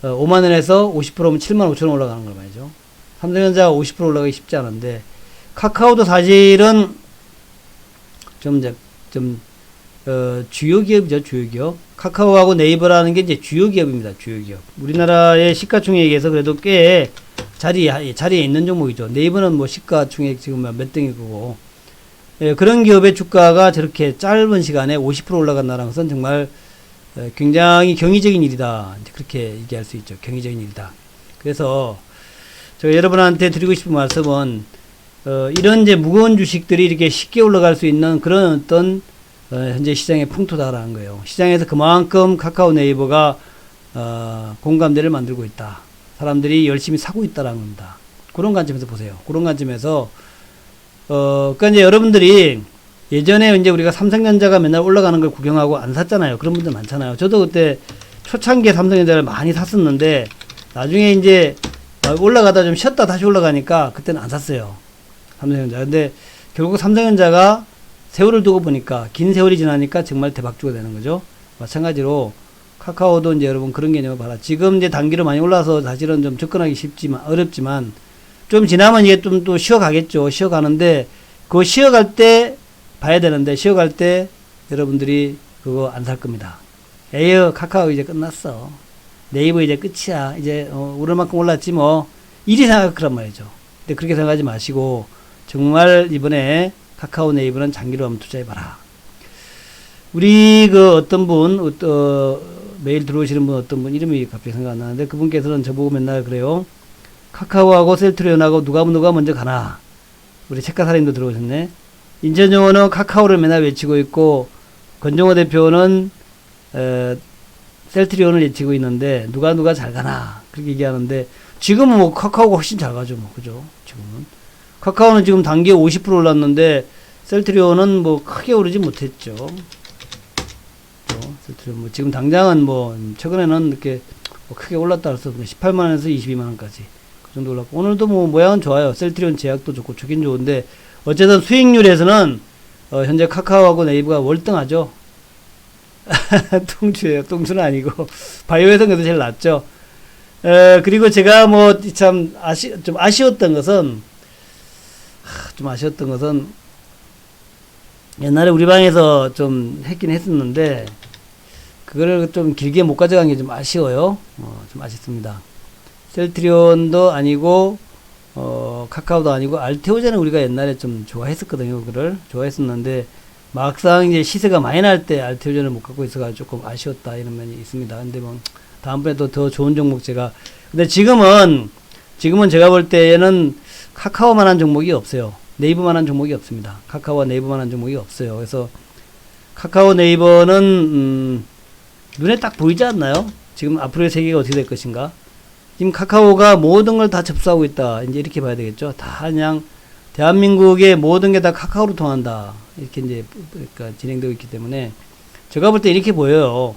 5만원에서 50%면 7만 5천원 올라가는 걸 말이죠. 삼성전자가 50% 올라가기 쉽지 않은데, 카카오도 사실은 주요 기업이죠, 주요 기업. 카카오하고 네이버라는 게 이제 주요 기업입니다, 주요 기업. 우리나라의 시가총액에서 그래도 꽤 자리에 있는 종목이죠. 네이버는 뭐 시가총액 지금 몇 등이고, 그런 기업의 주가가 저렇게 짧은 시간에 50% 올라간다는 것은 정말 굉장히 경이적인 일이다. 이제 그렇게 얘기할 수 있죠. 경이적인 일이다. 그래서 제가 여러분한테 드리고 싶은 말씀은 이런 이제 무거운 주식들이 이렇게 쉽게 올라갈 수 있는 그런 어떤 현재 시장의 풍토다라는 거예요. 시장에서 그만큼 카카오 네이버가 공감대를 만들고 있다. 사람들이 열심히 사고 있다라는 겁니다. 그런 관점에서 보세요. 그런 관점에서 그러니까 이제 여러분들이 예전에 이제 우리가 삼성전자가 맨날 올라가는 걸 구경하고 안 샀잖아요. 그런 분들 많잖아요. 저도 그때 초창기에 삼성전자를 많이 샀었는데 나중에 이제 올라가다 좀 쉬었다 다시 올라가니까 그때는 안 샀어요. 삼성전자. 근데 결국 삼성전자가 세월을 두고 보니까 긴 세월이 지나니까 정말 대박주가 되는 거죠. 마찬가지로 카카오도 이제 여러분 그런 개념을 봐라. 지금 이제 단기로 많이 올라서 사실은 좀 접근하기 쉽지만 어렵지만 좀 지나면 이게 좀 또 쉬어가겠죠. 쉬어가는데 그거 쉬어갈 때 봐야 되는데 쉬어갈 때 여러분들이 그거 안 살 겁니다. 에휴 카카오 이제 끝났어. 네이버 이제 끝이야. 이제 오를 만큼 올랐지 뭐. 이리 생각할 거란 말이죠. 근데 그렇게 생각하지 마시고 정말 이번에 카카오 네이버는 장기로 한번 투자해봐라. 우리 그 어떤 분 매일 들어오시는 분 어떤 분 이름이 갑자기 생각 안 나는데 그분께서는 저보고 맨날 그래요. 카카오하고 셀트리온하고 누가 먼저 가나. 우리 책가사님도 들어오셨네. 인천정원은 카카오를 맨날 외치고 있고 권정호 대표는 셀트리온을 외치고 있는데 누가 잘 가나 그렇게 얘기하는데 지금은 뭐 카카오가 훨씬 잘 가죠. 뭐 그죠? 지금은 카카오는 지금 단기에 50% 올랐는데 셀트리온은 뭐 크게 오르지 못했죠. 셀트리온 뭐 지금 당장은 뭐 최근에는 이렇게 뭐 크게 올랐다 해서 18만원에서 22만원까지 그 정도 올랐고 오늘도 뭐 모양은 좋아요. 셀트리온 제약도 좋고 좋긴 좋은데 어쨌든 수익률에서는 현재 카카오하고 네이버가 월등하죠. 똥주예요. 똥주는 아니고 바이오에서는 그래도 제일 낫죠. 그리고 제가 뭐 참 좀 아쉬웠던 것은 옛날에 우리 방에서 좀 했긴 했었는데 그거를 좀 길게 못 가져간 게 좀 아쉬워요. 좀 아쉽습니다. 셀트리온도 아니고 카카오도 아니고 알테오제는 우리가 옛날에 좀 좋아했었거든요. 그거를 좋아했었는데 막상 이제 시세가 많이 날 때 알테오제를 못 갖고 있어가지고 조금 아쉬웠다 이런 면이 있습니다. 근데 뭐 다음번에 또 더 좋은 종목 근데 지금은 제가 볼 때에는 카카오만한 종목이 없어요. 네이버만한 종목이 없습니다. 카카오와 네이버만한 종목이 없어요. 그래서 카카오 네이버는 눈에 딱 보이지 않나요? 지금 앞으로의 세계가 어떻게 될 것인가? 지금 카카오가 모든 걸 다 접수하고 있다. 이제 이렇게 봐야 되겠죠. 다 그냥 대한민국의 모든 게 다 카카오로 통한다. 이렇게 이제 그러니까 진행되고 있기 때문에 제가 볼 때 이렇게 보여요.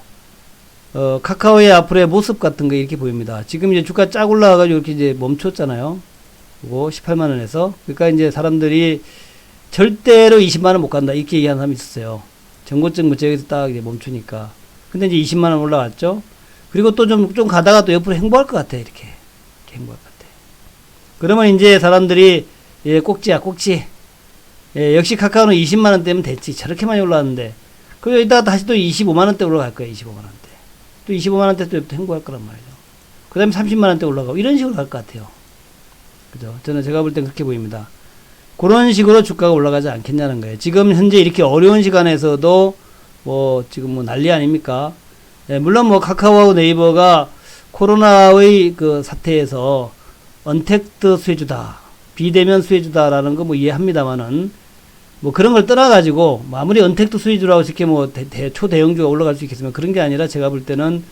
카카오의 앞으로의 모습 같은 거 이렇게 보입니다. 지금 이제 주가 쫙 올라와가지고 이렇게 이제 멈췄잖아요. 그거 18만원에서. 그러니까 이제 사람들이 절대로 20만원 못 간다. 이렇게 얘기하는 사람이 있었어요. 정고점 무역에서 딱 이제 멈추니까. 근데 이제 20만원 올라갔죠. 그리고 또 좀 가다가 또 옆으로 행보할 것 같아. 이렇게 행보할 것 같아. 그러면 이제 사람들이 예, 꼭지야, 꼭지. 예, 역시 카카오는 20만원 대면 됐지. 저렇게 많이 올라왔는데. 그리고 이따가 다시 또 25만원대 올라갈 거야. 25만원대. 또 25만원대 또 행보할 거란 말이죠. 그 다음에 30만원대 올라가고 이런 식으로 갈 것 같아요. 그죠? 제가 볼 땐 그렇게 보입니다. 그런 식으로 주가가 올라가지 않겠냐는 거예요. 지금 현재 이렇게 어려운 시간에서도 뭐 지금 뭐 난리 아닙니까? 예, 물론 뭐 카카오하고 네이버가 코로나의 그 사태에서 언택트 수혜주다, 비대면 수혜주다라는 거 뭐 이해합니다만은 뭐 그런 걸 떠나가지고 아무리 언택트 수혜주라고 이렇게 뭐 초대형주가 올라갈 수 있겠으면 그런 게 아니라 제가 볼 때는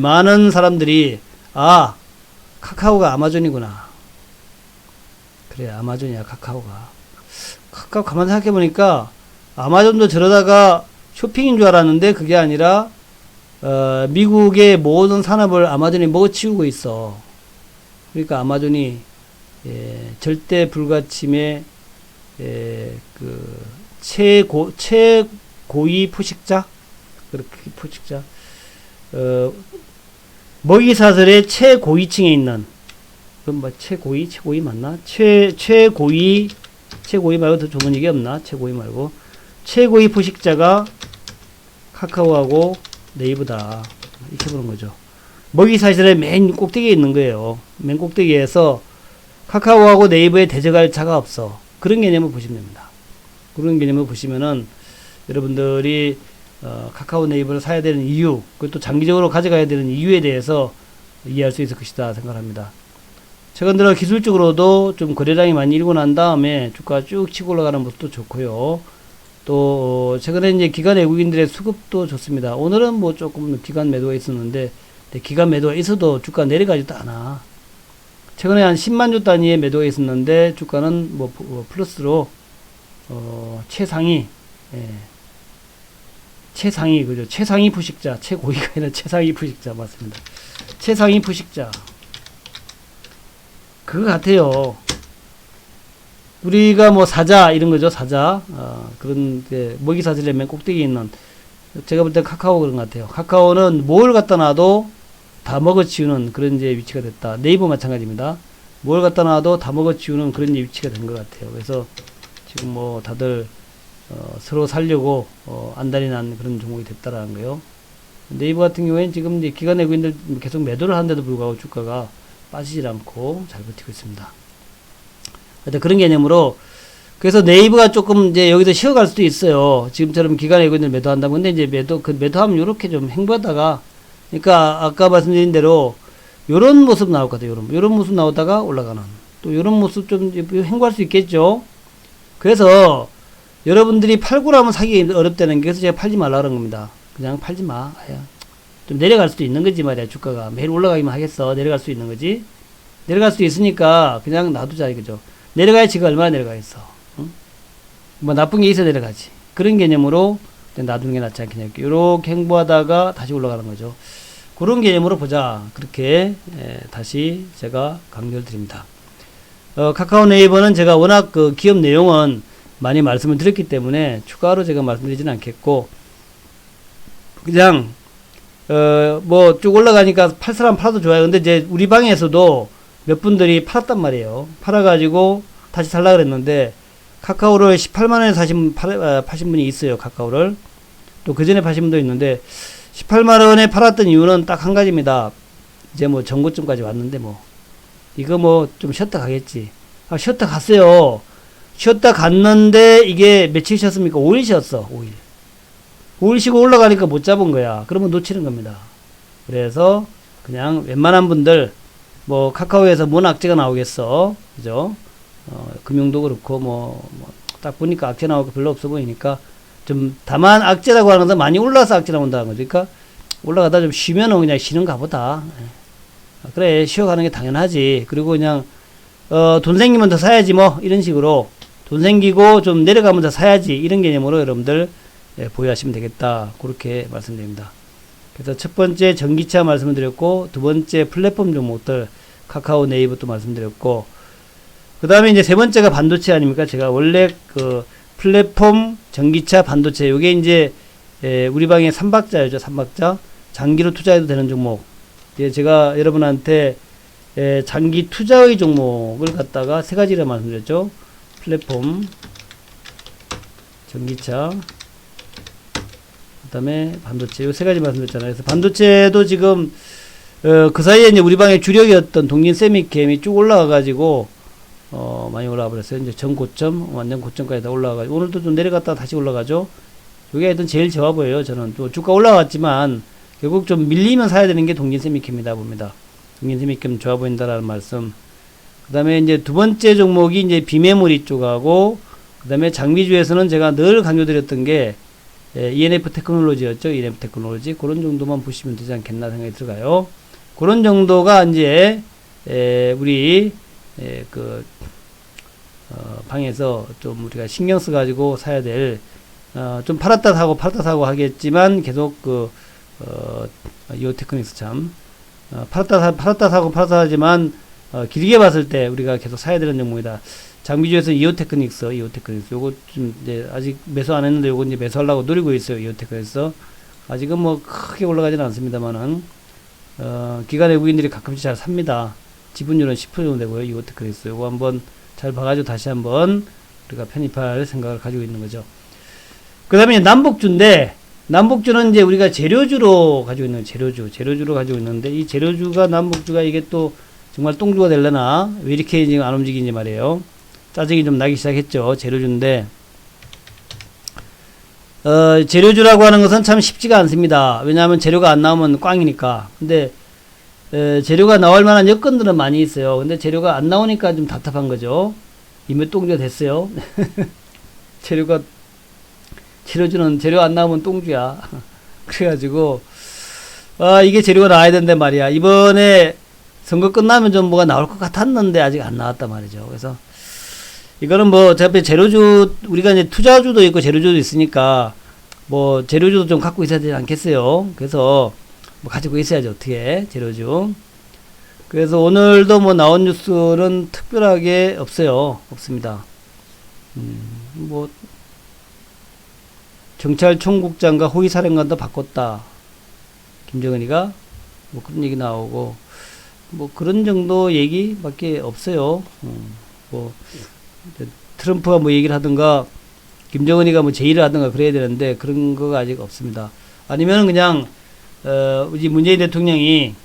많은 사람들이 카카오가 아마존이구나. 그래, 아마존이야, 카카오가. 카카오 가만 생각해보니까, 아마존도 저러다가 쇼핑인 줄 알았는데, 그게 아니라, 미국의 모든 산업을 아마존이 먹어치우고 있어. 그러니까 아마존이, 절대 불가침의, 최고위 포식자? 그렇게 포식자. 먹이사슬의 최고위층에 있는, 그럼 뭐 최고위 맞나? 최고위 말고 더 좋은 얘기 없나? 최고위 말고 최고위 포식자가 카카오하고 네이버다. 이렇게 보는 거죠. 먹이 사슬의 맨 꼭대기에 있는 거예요. 맨 꼭대기에서 카카오하고 네이버에 대적할 자가 없어. 그런 개념을 보시면 됩니다. 그런 개념을 보시면은 여러분들이 카카오 네이버를 사야 되는 이유, 그리고 또 장기적으로 가져가야 되는 이유에 대해서 이해할 수 있을 것이다 생각합니다. 최근 들어 기술적으로도 좀 거래량이 많이 일고 난 다음에 주가 쭉 치고 올라가는 모습도 좋고요. 또 최근에 이제 기관 외국인들의 수급도 좋습니다. 오늘은 뭐 조금 기관 매도가 있었는데 기관 매도가 있어도 주가 내려가지도 않아. 최근에 한 10만 주 단위의 매도가 있었는데 주가는 뭐 플러스로 최상위, 예, 최상위 그죠? 최상위 부식자, 최고위가 아니라 최상위 부식자 맞습니다. 최상위 부식자 그거 같아요. 우리가 뭐 사자 이런 거죠. 사자 그런 먹이 사슬에 꼭대기에 있는, 제가 볼 때 카카오 그런 것 같아요. 카카오는 뭘 갖다 놔도 다 먹어치우는 그런 이제 위치가 됐다. 네이버 마찬가지입니다. 뭘 갖다 놔도 다 먹어치우는 그런 이제 위치가 된 것 같아요. 그래서 지금 뭐 다들 서로 살려고 안달이 난 그런 종목이 됐다라는 거요. 네이버 같은 경우에는 지금 이제 기관 외국인들 계속 매도를 하는데도 불구하고 주가가 빠지질 않고 잘 버티고 있습니다. 하여튼 그런 개념으로, 그래서 네이버가 조금 이제 여기서 쉬어갈 수도 있어요. 지금처럼 기관 외국인들 매도한다고. 근데 이제 매도하면 요렇게 좀 횡보하다가, 그러니까 아까 말씀드린 대로 요런 모습 나올 것 같아요. 요런 모습 나오다가 올라가는, 또 요런 모습 좀 횡보할 수 있겠죠. 그래서 여러분들이 팔고 나면 사기 어렵다는 게, 그래서 제가 팔지 말라 그런 겁니다. 그냥 팔지 마. 좀 내려갈 수도 있는 거지 말이야. 주가가 매일 올라가기만 하겠어. 내려갈 수 있는 거지. 내려갈 수도 있으니까 그냥 놔두자 이거죠. 내려가야 지가 얼마나 내려가겠어. 응? 뭐 나쁜 게 있어야 내려가지. 그런 개념으로 놔두는 게 낫지 않겠냐. 요렇게 행보하다가 다시 올라가는 거죠. 그런 개념으로 보자. 그렇게 다시 제가 강조를 드립니다. 카카오 네이버는 제가 워낙 그 기업 내용은 많이 말씀을 드렸기 때문에 추가로 제가 말씀드리지는 않겠고, 그냥 뭐 쭉 올라가니까 팔 사람 팔아도 좋아요. 근데 이제 우리 방에서도 몇 분들이 팔았단 말이에요. 팔아가지고 다시 살라 그랬는데, 카카오를 18만원에 파신 분이 있어요. 카카오를. 또 그 전에 파신 분도 있는데, 18만원에 팔았던 이유는 딱 한 가지입니다. 이제 뭐 전고점까지 왔는데 뭐 이거 뭐 좀 쉬었다 가겠지. 쉬었다 갔어요. 쉬었다 갔는데 이게 며칠 쉬었습니까? 5일 쉬었어. 5일 쉬고 올라가니까 못 잡은 거야. 그러면 놓치는 겁니다. 그래서 그냥 웬만한 분들, 뭐 카카오에서 뭔 악재가 나오겠어. 그죠? 금융도 그렇고 딱 보니까 악재 나올 거 별로 없어 보이니까, 좀 다만 악재라고 하는 건 많이 올라서 악재 나온다는 거죠. 그러니까 올라가다 좀 쉬면은 그냥 쉬는가 보다. 그래, 쉬어가는 게 당연하지. 그리고 그냥 돈 생기면 더 사야지 뭐 이런 식으로, 돈 생기고 좀 내려가면 더 사야지 이런 개념으로 여러분들 보유하시면 되겠다. 그렇게 말씀드립니다. 그래서 첫 번째 전기차 말씀을 드렸고, 두 번째 플랫폼 종목들 카카오 네이버도 말씀드렸고, 그 다음에 이제 세 번째가 반도체 아닙니까? 제가 원래 그 플랫폼, 전기차, 반도체, 요게 이제 우리 방의 3박자였죠. 3박자. 장기로 투자해도 되는 종목. 제가 여러분한테 장기 투자의 종목을 갖다가 세 가지를 말씀드렸죠. 플랫폼, 전기차, 그 다음에 반도체, 요 세 가지 말씀드렸잖아요. 그래서 반도체도 지금 그 사이에 이제 우리 방의 주력이었던 동진 세미캠이 쭉 올라가가지고 많이 올라가 버렸어요. 이제 전 고점, 완전 고점까지 다 올라가가지고, 오늘도 좀 내려갔다가 다시 올라가죠. 요게 하여튼 제일 좋아 보여요. 저는 또 주가 올라갔지만 결국 좀 밀리면 사야 되는 게 동진 세미캠이다 봅니다. 동진 세미캠 좋아 보인다라는 말씀. 그 다음에 이제 두 번째 종목이 이제 비메모리 쪽하고, 그 다음에 장비주에서는 제가 늘 강조드렸던 게 ENF 테크놀로지였죠. ENF 테크놀로지. 그런 정도만 보시면 되지 않겠나 생각이 들어가요. 그런 정도가 이제 우리 방에서 좀 우리가 신경 써가지고 사야 될, 좀 팔았다 사고 하겠지만, 계속 이오테크닉스 참, 팔았다 사고 하지만, 길게 봤을 때 우리가 계속 사야 되는 종목이다. 장비주에서 이오테크닉스. 요거 좀 이제 아직 매수 안 했는데 요거 이제 매수하려고 노리고 있어요. 이오테크닉스. 아직은 뭐 크게 올라가지는 않습니다만은, 기관 외국인들이 가끔씩 잘 삽니다. 지분율은 10% 정도 되고요. 이오테크닉스. 요거 한번 잘 봐가지고 다시 한번 우리가 편입할 생각을 가지고 있는 거죠. 그 다음에 남북주인데, 남북주는 이제 우리가 재료주로 가지고 있는, 재료주로 가지고 있는데, 이 재료주가, 남북주가 이게 또 정말 똥주가 되려나? 왜 이렇게 지금 안 움직이는지 말이에요. 짜증이 좀 나기 시작했죠. 재료주인데, 재료주라고 하는 것은 참 쉽지가 않습니다. 왜냐하면 재료가 안 나오면 꽝이니까. 근데 재료가 나올 만한 여건들은 많이 있어요. 근데 재료가 안 나오니까 좀 답답한 거죠. 이미 똥주가 됐어요. 재료주는 재료 안 나오면 똥주야. 그래가지고, 이게 재료가 나와야 된단 말이야. 이번에 선거 끝나면 좀 뭐가 나올 것 같았는데 아직 안 나왔단 말이죠. 그래서 이거는 뭐 어차피 재료주, 우리가 이제 투자주도 있고 재료주도 있으니까 뭐 재료주도 좀 갖고 있어야 되지 않겠어요. 그래서 뭐 가지고 있어야죠. 어떻게 재료주. 그래서 오늘도 뭐 나온 뉴스는 특별하게 없어요. 없습니다. 뭐 경찰총국장과 호위사령관도 바꿨다. 김정은이가 뭐 그런 얘기 나오고 뭐 그런 정도 얘기밖에 없어요. 뭐 트럼프가 뭐 얘기를 하든가 김정은이가 뭐 제의를 하든가 그래야 되는데 그런 거가 아직 없습니다. 아니면 그냥 우리 문재인 대통령이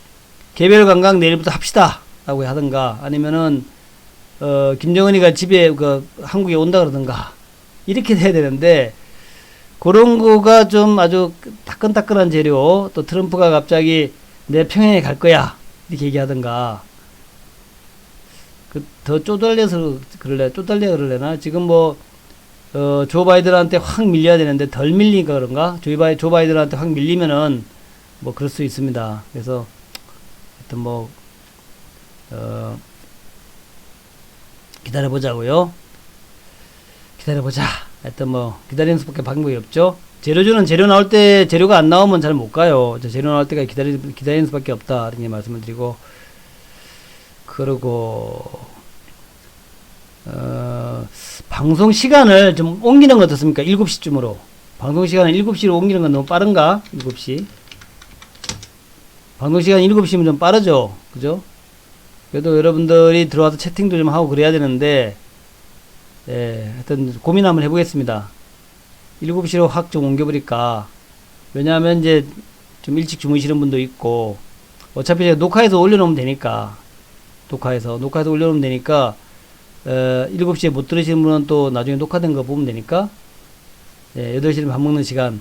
개별 관광 내일부터 합시다 라고 하든가 아니면은 김정은이가 집에 한국에 온다 그러든가 이렇게 돼야 되는데 그런 거가 좀 아주 따끈따끈한 재료 또 트럼프가 갑자기 내 평양에 갈 거야 이렇게 얘기하든가 더 쪼달려서 그럴래나 지금 뭐 조 바이든한테 확 밀려야 되는데 덜 밀리니까 그런가 조 바이든한테 확 밀리면은 뭐 그럴 수 있습니다. 그래서 하여튼 뭐 기다려보자고요. 기다려보자. 하여튼 뭐 기다리는 수밖에 방법이 없죠. 재료주는 재료 나올 때 재료가 안 나오면 잘 못 가요. 재료 나올 때까지 기다리는 수밖에 없다. 이렇게 말씀을 드리고 그러고 방송 시간을 좀 옮기는 거 어떻습니까? 7시쯤으로 방송 시간을 7시로 옮기는 건 너무 빠른가? 7시 방송 시간 7시면 좀 빠르죠? 그죠? 그래도 여러분들이 들어와서 채팅도 좀 하고 그래야 되는데 하여튼 고민 한번 해보겠습니다. 7시로 확 좀 옮겨버릴까. 왜냐하면 이제 좀 일찍 주무시는 분도 있고, 어차피 제가 녹화해서 올려놓으면 되니까, 녹화해서 올려놓으면 되니까, 7시에 못 들으시는 분은 또 나중에 녹화된 거 보면 되니까, 8시는 밥 먹는 시간.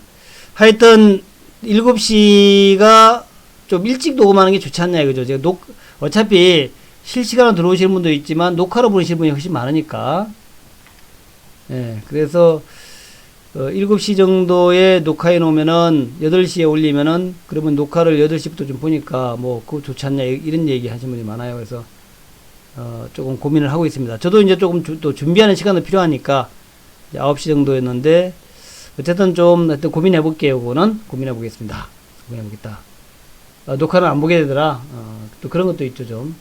하여튼, 7시가 좀 일찍 녹음하는 게 좋지 않냐, 이거죠. 제가 어차피 실시간으로 들어오시는 분도 있지만, 녹화로 보시는 분이 훨씬 많으니까, 그래서 7시 정도에 녹화해 놓으면은 8시에 올리면은 그러면 녹화를 8시부터 좀 보니까 뭐 그거 좋지 않냐 이런 얘기 하시는 분이 많아요. 그래서 조금 고민을 하고 있습니다. 저도 이제 조금 또 준비하는 시간도 필요하니까 이제 9시 정도였는데 어쨌든 좀 하여튼 고민해 볼게요. 그거는 고민해 보겠습니다. 고민해 보겠다. 녹화는 안 보게 되더라. 또 그런 것도 있죠, 좀.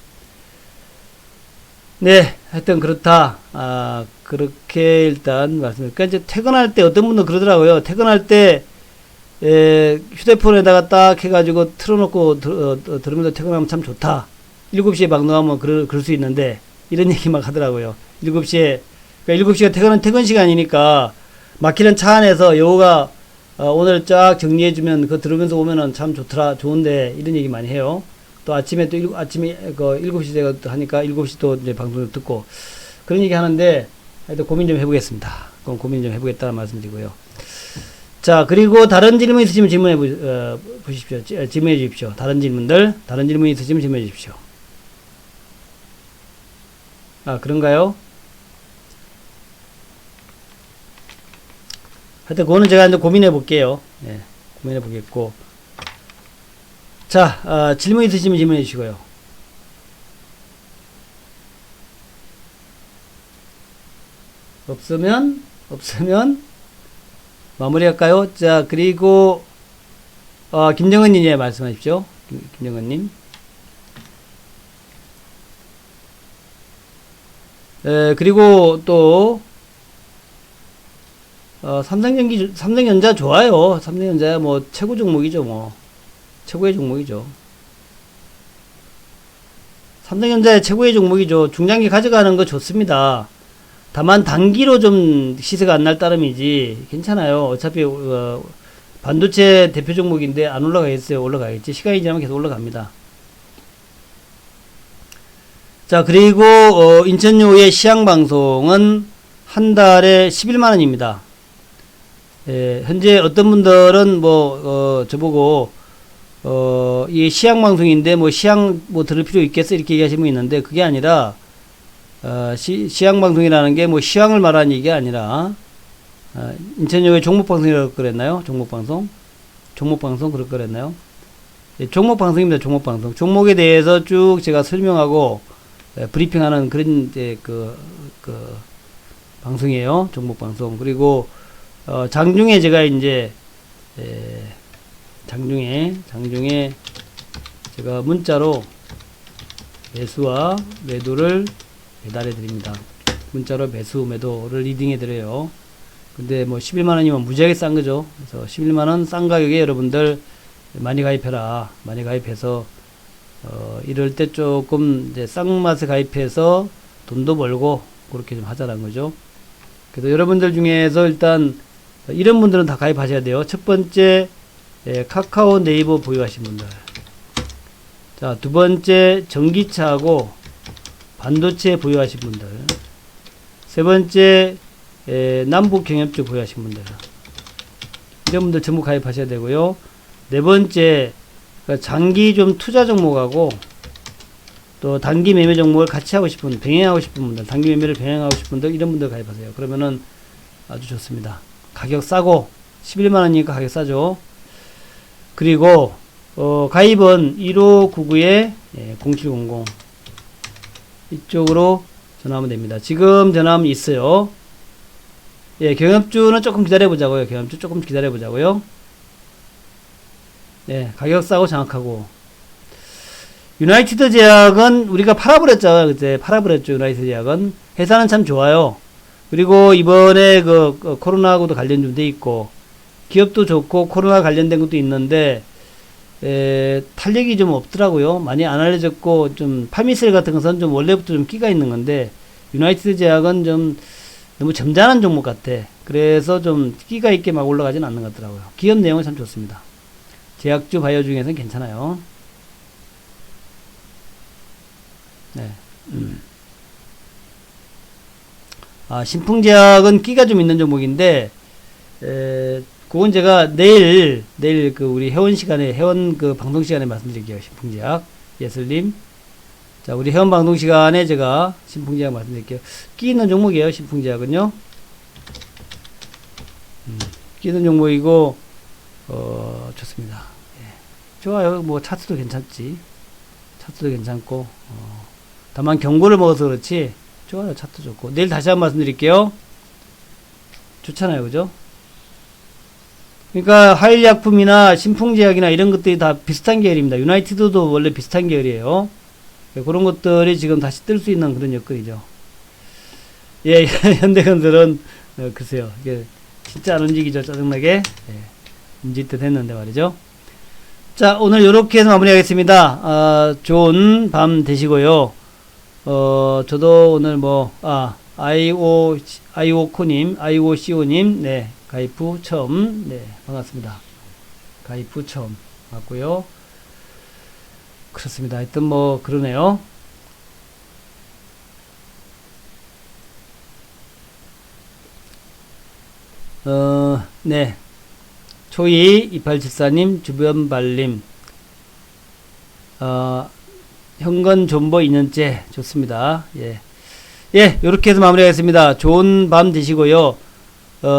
네, 하여튼 그렇다. 그렇게 일단 말씀드릴게요. 그러니까 이제 퇴근할 때 어떤 분도 그러더라고요. 퇴근할 때 휴대폰에다가 딱 해가지고 틀어놓고 들으면서 퇴근하면 참 좋다. 7시에 방송하면 그럴 수 있는데 이런 얘기 막 하더라고요. 7시에 그러니까 7시가 퇴근 시간이니까 막히는 차 안에서 여우가 오늘 쫙 정리해주면 그거 들으면서 오면은 참 좋은데 이런 얘기 많이 해요. 또 아침에 아침에 7시 제가 하니까 7시 또 이제 방송을 듣고 그런 얘기 하는데 하여튼 고민 좀 해보겠습니다. 그럼 고민 좀 해보겠다는 말씀드리고요. 자, 그리고 다른 질문 있으시면 질문해 보십시오. 질문해 주십시오. 다른 질문 있으시면 질문해 주십시오. 그런가요? 하여튼 그거는 제가 이제 고민해 볼게요. 고민해 보겠고. 자, 질문 있으시면 질문해 주시고요. 없으면 마무리할까요? 자, 그리고 김정은님 예, 말씀하십시오. 김정은님. 그리고 또 삼성전자 좋아요. 삼성전자 뭐 최고 종목이죠, 뭐. 최고의 종목이죠. 삼성전자의 최고의 종목이죠. 중장기 가져가는 거 좋습니다. 다만 단기로 좀 시세가 안 날 따름이지 괜찮아요. 어차피 반도체 대표 종목인데 안 올라가겠어요. 올라가겠지. 시간이 지나면 계속 올라갑니다. 자, 그리고 인천요의 시향방송은 한 달에 11만원입니다. 현재 어떤 분들은 저보고 이 시향 방송인데 뭐 시향 뭐 들을 필요 있겠어 이렇게 얘기하시는 분 있는데 그게 아니라 시향 방송이라는 게 뭐 시황을 말하는 얘기가 아니라 인천역의 종목방송이라고 그랬나요? 종목방송 그럴 거랬나요? 예, 종목방송입니다. 종목방송. 종목에 대해서 쭉 제가 설명하고 브리핑하는 그런 이제 그 방송이에요. 종목방송. 그리고 장중에 제가 이제 장중에 제가 문자로 매수와 매도를 배달해 드립니다. 문자로 매수 매도를 리딩해 드려요. 근데 뭐 11만원이면 무지하게 싼 거죠. 그래서 11만원 싼 가격에 여러분들 많이 가입해라. 많이 가입해서 이럴 때 조금 이제 싼 맛에 가입해서 돈도 벌고 그렇게 좀 하자라는 거죠. 그래서 여러분들 중에서 일단 이런 분들은 다 가입하셔야 돼요. 첫 번째 카카오 네이버 보유하신 분들. 자, 두 번째 전기차하고 반도체 보유하신 분들. 세 번째 남북 경협주 보유하신 분들. 이런 분들 전부 가입하셔야 되고요. 네 번째 장기 좀 투자 종목하고 또 단기 매매 종목을 같이 하고 싶은 병행하고 싶은 분들, 단기 매매를 병행하고 싶은 분들, 이런 분들 가입하세요. 그러면은 아주 좋습니다. 가격 싸고 11만원이니까 가격 싸죠. 그리고 가입은 1599-0700 이쪽으로 전화하면 됩니다. 지금 전화하면 있어요. 예, 경협주는 조금 기다려보자고요. 경협주 조금 기다려보자고요. 예, 가격 싸고 정확하고. 유나이티드 제약은 우리가 팔아버렸죠. 그때 팔아버렸죠. 유나이티드 제약은. 회사는 참 좋아요. 그리고 이번에 코로나하고도 관련 좀 돼 있고, 기업도 좋고, 코로나 관련된 것도 있는데, 탄력이 좀 없더라고요. 많이 안 알려졌고, 좀, 파미셀 같은 것은 좀 원래부터 좀 끼가 있는 건데, 유나이티드 제약은 좀 너무 점잖은 종목 같아. 그래서 좀 끼가 있게 막 올라가진 않는 것 같더라고요. 기업 내용은 참 좋습니다. 제약주 바이오 중에서는 괜찮아요. 네. 신풍제약은 끼가 좀 있는 종목인데, 그건 제가 내일 우리 회원 시간에, 회원 방송 시간에 말씀드릴게요. 신풍제약. 예슬님. 자, 우리 회원 방송 시간에 제가 신풍제약 말씀드릴게요. 끼 있는 종목이에요. 신풍제약은요. 끼 있는 종목이고, 좋습니다. 예. 좋아요. 뭐, 차트도 괜찮지. 차트도 괜찮고, 다만 경고를 먹어서 그렇지, 좋아요. 차트 좋고. 내일 다시 한번 말씀드릴게요. 좋잖아요. 그죠? 그러니까 하일약품이나 신풍제약이나 이런 것들이 다 비슷한 계열입니다. 유나이티드도 원래 비슷한 계열이에요. 그런 것들이 지금 다시 뜰 수 있는 그런 여건이죠. 예, 현대건설은 글쎄요. 이게 진짜 안 움직이죠. 짜증나게. 예, 움직일 때 됐는데 말이죠. 자, 오늘 요렇게 해서 마무리하겠습니다. 좋은 밤 되시고요. 저도 오늘 IOCO님, 네, 가입 후 처음, 네, 반갑습니다. 가입 후 처음 맞고요. 그렇습니다. 하여튼 그러네요. 네. 초이 2874님, 주변발님, 현건 존버 2년째 좋습니다. 예. 예, 요렇게 해서 마무리하겠습니다. 좋은 밤 되시고요.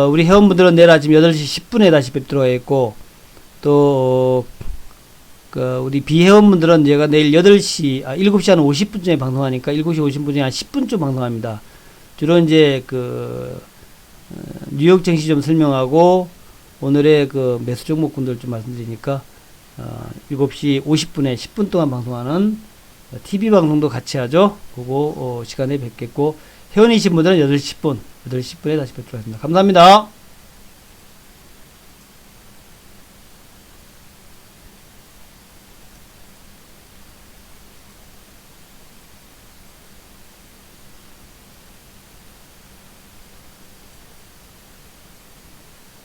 우리 회원분들은 내일 아침 8시 10분에 다시 뵙도록 하겠고, 또, 우리 비회원분들은 제가 내일 7시 한 50분쯤에 방송하니까 7시 50분에 한 10분쯤 방송합니다. 주로 이제 뉴욕 증시 좀 설명하고, 오늘의 매수 종목군들 좀 말씀드리니까, 7시 50분에 10분 동안 방송하는 TV 방송도 같이 하죠. 그거, 시간에 뵙겠고, 회원이신 분들은 8시 10분, 8시 10분에 다시 뵙도록 하겠습니다. 감사합니다.